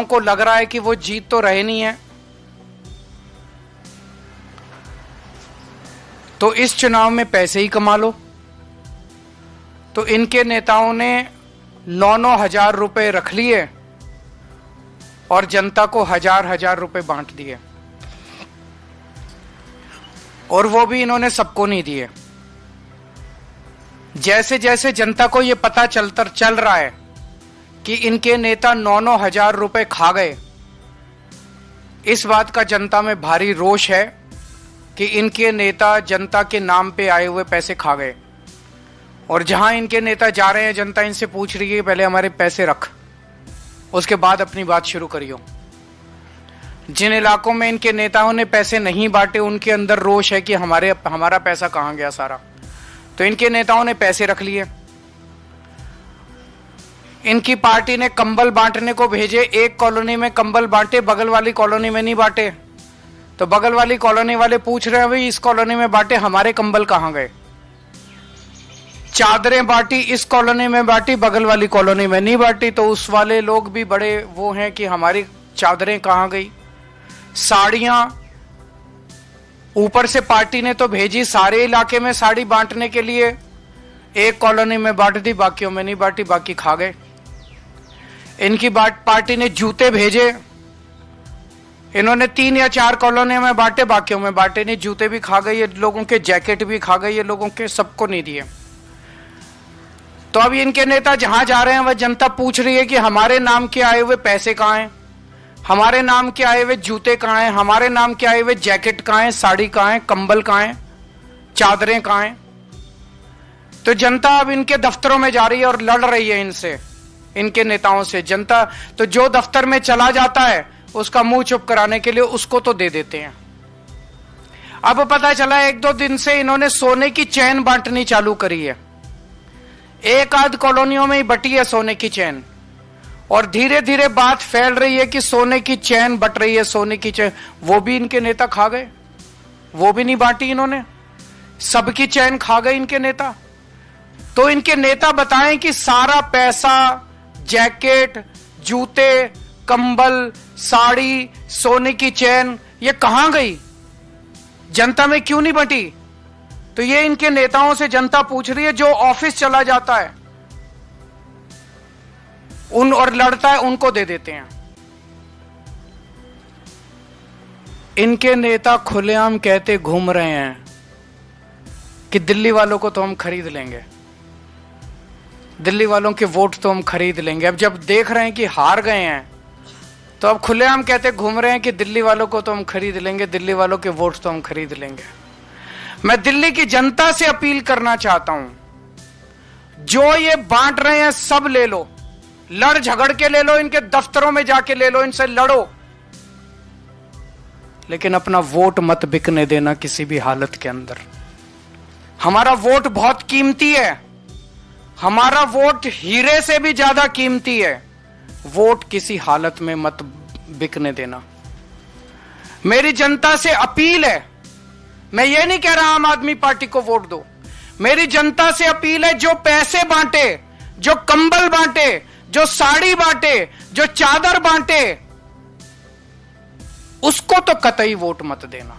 को लग रहा है कि वो जीत तो रहे नहीं है, तो इस चुनाव में पैसे ही कमा लो। तो इनके नेताओं ने 9-9 हजार रुपए रख लिए और जनता को 1000-1000 रुपए बांट दिए, और वो भी इन्होंने सबको नहीं दिए। जैसे जैसे जनता को ये पता चल रहा है कि इनके नेता 9-9 हजार रुपए खा गए, इस बात का जनता में भारी रोष है कि इनके नेता जनता के नाम पे आए हुए पैसे खा गए। और जहां इनके नेता जा रहे हैं, जनता इनसे पूछ रही है पहले हमारे पैसे रख, उसके बाद अपनी बात शुरू करियो। जिन इलाकों में इनके नेताओं ने पैसे नहीं बांटे, उनके अंदर रोष है कि हमारा पैसा कहां गया सारा। तो इनके नेताओं ने पैसे रख लिए। इनकी पार्टी ने कंबल बांटने को भेजे, एक कॉलोनी में कंबल बांटे, बगल वाली कॉलोनी में नहीं बांटे। तो बगल वाली कॉलोनी वाले पूछ रहे हैं भाई इस कॉलोनी में बांटे, हमारे कंबल कहां गए। चादरें बांटी, इस कॉलोनी में बांटी, बगल वाली कॉलोनी में नहीं बांटी। तो उस वाले लोग भी बड़े वो हैं कि हमारी चादरें कहां गई। साड़ियां ऊपर से पार्टी ने तो भेजी सारे इलाके में साड़ी बांटने के लिए, एक कॉलोनी में बांट दी, बाकियों में नहीं बांटी, बाकी खा गए। इनकी पार्टी ने जूते भेजे, इन्होंने 3 या 4 कॉलोनी में बांटे, बाकियों में बांटे नहीं, जूते भी खा गए ये लोगों के, जैकेट भी खा गए ये लोगों के, सबको नहीं दिए। तो अब इनके नेता जहां जा रहे हैं वह जनता पूछ रही है कि हमारे नाम के आए हुए पैसे कहां हैं, हमारे नाम के आए हुए जूते कहां हैं, हमारे नाम के आए हुए जैकेट कहां हैं, साड़ी कहां है, कंबल कहां है, चादरें कहां हैं। तो जनता अब इनके दफ्तरों में जा रही है और लड़ रही है इनसे, इनके नेताओं से। जनता तो जो दफ्तर में चला जाता है उसका मुंह चुप कराने के लिए उसको तो दे देते हैं। अब पता चला 1-2 दिन से इन्होंने सोने की चैन बांटनी चालू करी है। एक आध कॉलोनियों में ही बटी है सोने की चैन, और धीरे धीरे बात फैल रही है कि सोने की चैन बट रही है, सोने की चैन। वो भी इनके नेता खा गए, वो भी नहीं बांटी इन्होंने, सबकी चैन खा गए इनके नेता। तो इनके नेता बताएं कि सारा पैसा, जैकेट, जूते, कंबल, साड़ी, सोने की चैन, ये कहां गई, जनता में क्यों नहीं बंटी। तो ये इनके नेताओं से जनता पूछ रही है। जो ऑफिस चला जाता है उन और लड़ता है उनको दे देते हैं। इनके नेता खुलेआम कहते घूम रहे हैं कि दिल्ली वालों को तो हम खरीद लेंगे, दिल्ली वालों के वोट तो हम खरीद लेंगे। अब जब देख रहे हैं कि हार गए हैं तो अब खुलेआम कहते घूम रहे हैं कि दिल्ली वालों को तो हम खरीद लेंगे, दिल्ली वालों के वोट तो हम खरीद लेंगे। मैं दिल्ली की जनता से अपील करना चाहता हूं, जो ये बांट रहे हैं सब ले लो, लड़ झगड़ के ले लो, इनके दफ्तरों में जाके ले लो, इनसे लड़ो, लेकिन अपना वोट मत बिकने देना किसी भी हालत के अंदर। हमारा वोट बहुत कीमती है, हमारा वोट हीरे से भी ज्यादा कीमती है। वोट किसी हालत में मत बिकने देना। मेरी जनता से अपील है, मैं ये नहीं कह रहा आम आदमी पार्टी को वोट दो, मेरी जनता से अपील है जो पैसे बांटे, जो कंबल बांटे, जो साड़ी बांटे, जो चादर बांटे, उसको तो कतई वोट मत देना।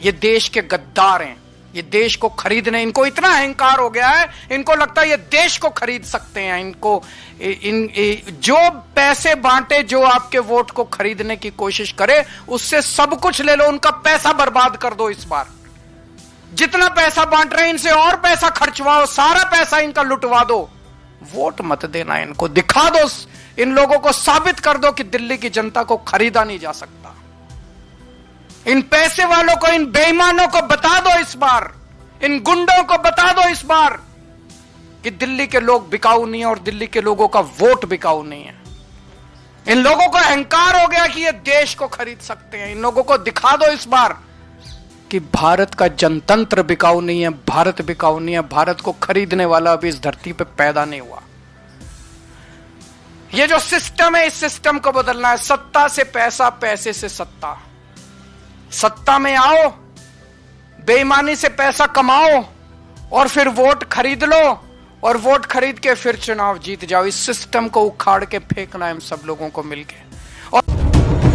ये देश के गद्दार हैं, ये देश को खरीदने, इनको इतना अहंकार हो गया है, इनको लगता है ये देश को खरीद सकते हैं। इनको जो पैसे बांटे, जो आपके वोट को खरीदने की कोशिश करे, उससे सब कुछ ले लो, उनका पैसा बर्बाद कर दो। इस बार जितना पैसा बांट रहे हैं इनसे और पैसा खर्चवाओ, सारा पैसा इनका लुटवा दो, वोट मत देना। इनको दिखा दो, इन लोगों को साबित कर दो कि दिल्ली की जनता को खरीदा नहीं जा सकता। इन पैसे वालों को, इन बेईमानों को बता दो इस बार, इन गुंडों को बता दो इस बार कि दिल्ली के लोग बिकाऊ नहीं है और दिल्ली के लोगों का वोट बिकाऊ नहीं है। इन लोगों को अहंकार हो गया कि ये देश को खरीद सकते हैं। इन लोगों को दिखा दो इस बार कि भारत का जनतंत्र बिकाऊ नहीं है, भारत बिकाऊ नहीं है, भारत को खरीदने वाला अभी इस धरती पे पैदा नहीं हुआ। ये जो सिस्टम है, इस सिस्टम को बदलना है। सत्ता से पैसा, पैसे से सत्ता। सत्ता में आओ, बेईमानी से पैसा कमाओ और फिर वोट खरीद लो, और वोट खरीद के फिर चुनाव जीत जाओ। इस सिस्टम को उखाड़ के फेंकना है हम सब लोगों को मिलके। और